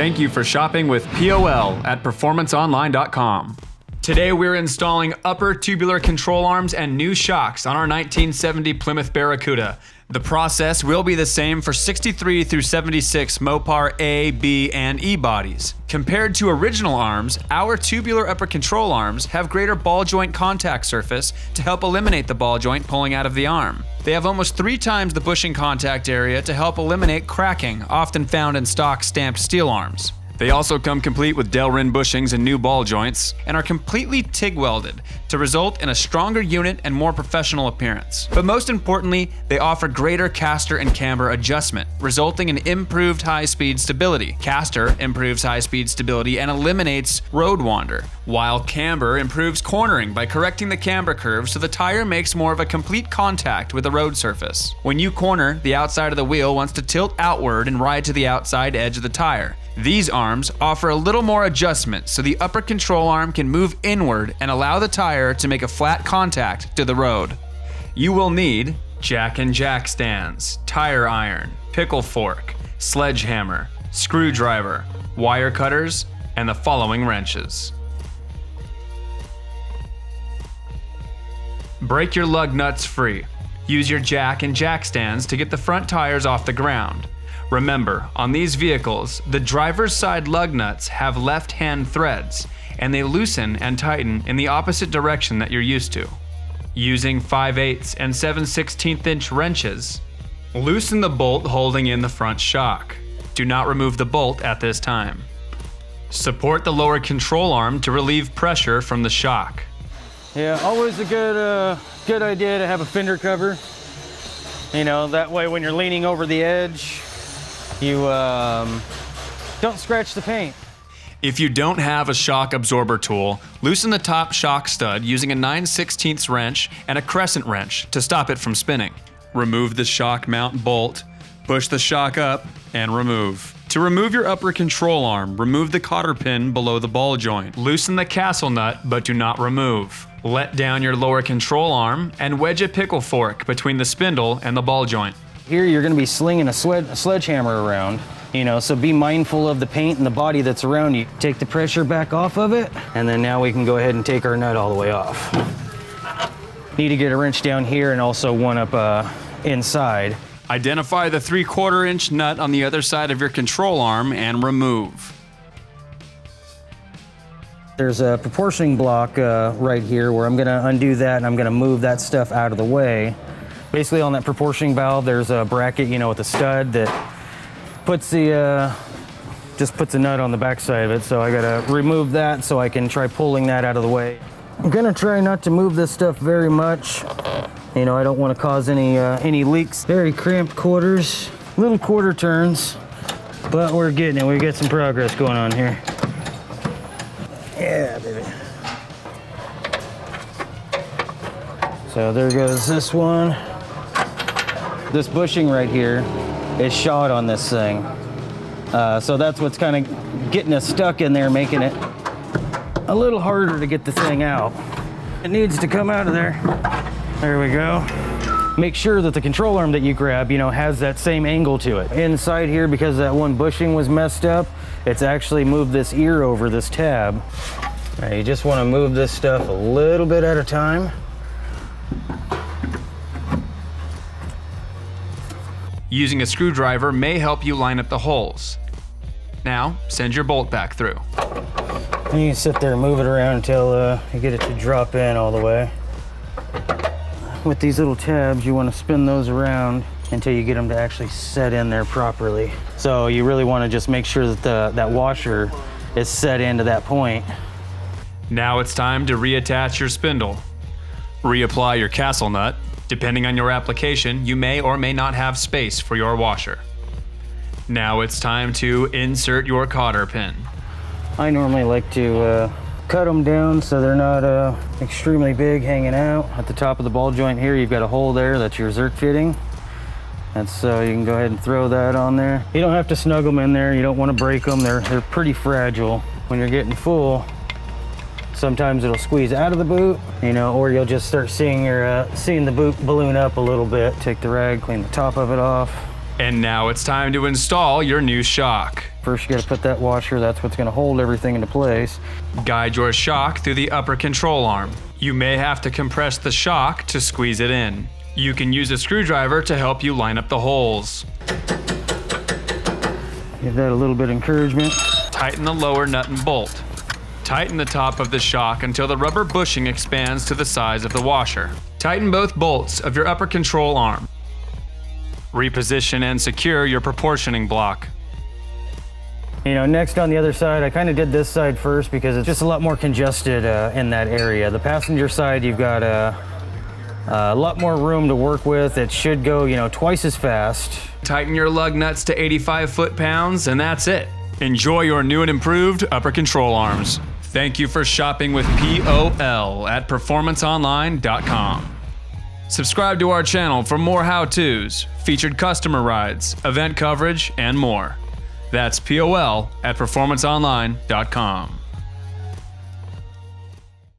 Thank you for shopping with POL at performanceonline.com. Today we're installing upper tubular control arms and new shocks on our 1970 Plymouth Barracuda. The process will be the same for 63 through 76 Mopar A, B, and E bodies. Compared to original arms, our tubular upper control arms have greater ball joint contact surface to help eliminate the ball joint pulling out of the arm. They have almost 3 times the bushing contact area to help eliminate cracking, often found in stock stamped steel arms. They also come complete with Delrin bushings and new ball joints, and are completely TIG welded to result in a stronger unit and more professional appearance. But most importantly, they offer greater caster and camber adjustment, resulting in improved high-speed stability. Caster improves high-speed stability and eliminates road wander, while camber improves cornering by correcting the camber curve so the tire makes more of a complete contact with the road surface. When you corner, the outside of the wheel wants to tilt outward and ride to the outside edge of the tire. These arms offer a little more adjustment so the upper control arm can move inward and allow the tire to make a flat contact to the road. You will need jack and jack stands, tire iron, pickle fork, sledgehammer, screwdriver, wire cutters, and the following wrenches. Break your lug nuts free. Use your jack and jack stands to get the front tires off the ground. Remember, on these vehicles, the driver's side lug nuts have left-hand threads, and they loosen and tighten in the opposite direction that you're used to. Using 5/8 and 7/16 inch wrenches, loosen the bolt holding in the front shock. Do not remove the bolt at this time. Support the lower control arm to relieve pressure from the shock. Yeah, always a good idea to have a fender cover. You know, that way when you're leaning over the edge, you don't scratch the paint. If you don't have a shock absorber tool, loosen the top shock stud using a 9/16 wrench and a crescent wrench to stop it from spinning. Remove the shock mount bolt, push the shock up, and remove. To remove your upper control arm, remove the cotter pin below the ball joint. Loosen the castle nut, but do not remove. Let down your lower control arm and wedge a pickle fork between the spindle and the ball joint. Here you're going to be slinging a sledgehammer around, you know, so be mindful of the paint and the body that's around you. Take the pressure back off of it, and then now we can go ahead and take our nut all the way off. Need to get a wrench down here and also one up inside. Identify the 3/4 inch nut on the other side of your control arm and remove. There's a proportioning block right here where I'm going to undo that and I'm going to move that stuff out of the way. Basically on that proportioning valve, there's a bracket, you know, with a stud that puts the, just puts a nut on the back side of it. So I gotta remove that so I can try pulling that out of the way. I'm gonna try not to move this stuff very much. You know, I don't want to cause any leaks. Very cramped quarters, little quarter turns, but we're getting it. We got some progress going on here. Yeah, baby. So there goes this one. This bushing right here is shot on this thing. So that's what's kind of getting us stuck in there, making it a little harder to get the thing out. It needs to come out of there. There we go. Make sure that the control arm that you grab, you know, has that same angle to it. Inside here, because that one bushing was messed up, it's actually moved this ear over this tab. Now, you just want to move this stuff a little bit at a time. Using a screwdriver may help you line up the holes. Now, send your bolt back through. And you can sit there and move it around until you get it to drop in all the way. With these little tabs, you want to spin those around until you get them to actually set in there properly. So you really want to just make sure that that washer is set into that point. Now it's time to reattach your spindle. Reapply your castle nut. Depending on your application, you may or may not have space for your washer. Now it's time to insert your cotter pin. I normally like to cut them down so they're not extremely big hanging out. At the top of the ball joint here, you've got a hole there, that's your Zerk fitting. That's so you can go ahead and throw that on there. You don't have to snug them in there, you don't want to break them, they're pretty fragile. When you're getting full, sometimes it'll squeeze out of the boot, you know, or you'll just start seeing the boot balloon up a little bit. Take the rag, clean the top of it off. And now it's time to install your new shock. First, you got to put that washer. That's what's going to hold everything into place. Guide your shock through the upper control arm. You may have to compress the shock to squeeze it in. You can use a screwdriver to help you line up the holes. Give that a little bit of encouragement. Tighten the lower nut and bolt. Tighten the top of the shock until the rubber bushing expands to the size of the washer. Tighten both bolts of your upper control arm. Reposition and secure your proportioning block. You know, next on the other side, I kind of did this side first because it's just a lot more congested in that area. The passenger side, you've got a lot more room to work with. It should go, you know, twice as fast. Tighten your lug nuts to 85 foot-pounds, and that's it. Enjoy your new and improved upper control arms. Thank you for shopping with POL at performanceonline.com. Subscribe to our channel for more how-tos, featured customer rides, event coverage, and more. That's POL at performanceonline.com.